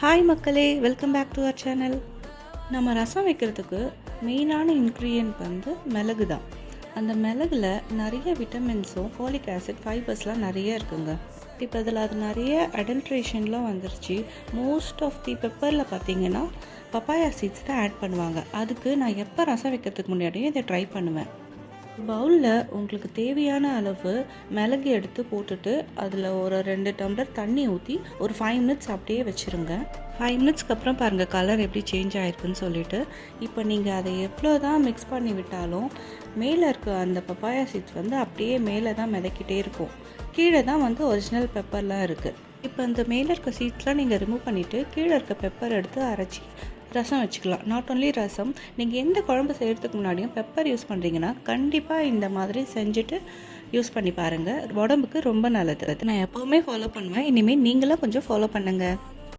Hi மக்களே, welcome back to our channel. நம்ம ரசம் வைக்கிறதுக்கு மெயினான இன்க்ரீடியன்ட் வந்து மிளகு தான். அந்த மிளகுல நிறைய விட்டமின்ஸும் ஃபோலிக் ஆசிட் ஃபைபர்ஸ்லாம் நிறைய இருக்குங்க. இப்போ அதில் அது நிறைய அடல்ட்ரேஷன்லாம் வந்துருச்சு. மோஸ்ட் ஆஃப் தி பெப்பரில் பார்த்தீங்கன்னா பப்பாயா சீட்ஸ் தான் ஆட் பண்ணுவாங்க. அதுக்கு நான் எப்போ ரசம் வைக்கிறதுக்கு முன்னாடியும் இதை ட்ரை பண்ணுவேன். பவுலில் உங்களுக்கு தேவையான அளவு மிளகு எடுத்து போட்டுட்டு அதில் ஒரு 2 டம்ளர் தண்ணி ஊற்றி ஒரு 5 மினிட்ஸ் அப்படியே வச்சுருங்க. 5 மினிட்ஸ்க்கு அப்புறம் பாருங்கள் கலர் எப்படி சேஞ்ச் ஆகிருக்குன்னு சொல்லிட்டு. இப்போ நீங்கள் அதை எவ்வளோ தான் மிக்ஸ் பண்ணி விட்டாலும் மேலே இருக்க அந்த பப்பாயா சீட்ஸ் வந்து அப்படியே மேலே தான் மிதக்கிட்டே இருக்கும். கீழே தான் வந்து ஒரிஜினல் பெப்பர்லாம் இருக்குது. இப்போ அந்த மேலே இருக்க சீட்ஸ்லாம் நீங்கள் ரிமூவ் பண்ணிவிட்டு கீழே இருக்க பெப்பர் எடுத்து அரைச்சி ரசம் வச்சுக்கலாம். நாட் ஒன்லி ரசம், நீங்கள் எந்த குழம்பு செய்கிறதுக்கு முன்னாடியும் பெப்பர் யூஸ் பண்ணுறீங்கன்னா கண்டிப்பாக இந்த மாதிரி செஞ்சுட்டு யூஸ் பண்ணி பாருங்கள். உடம்புக்கு ரொம்ப நல்லது. நான் எப்போவுமே ஃபாலோ பண்ணுவேன். இனிமேல் நீங்களும் கொஞ்சம் ஃபாலோ பண்ணுங்கள்.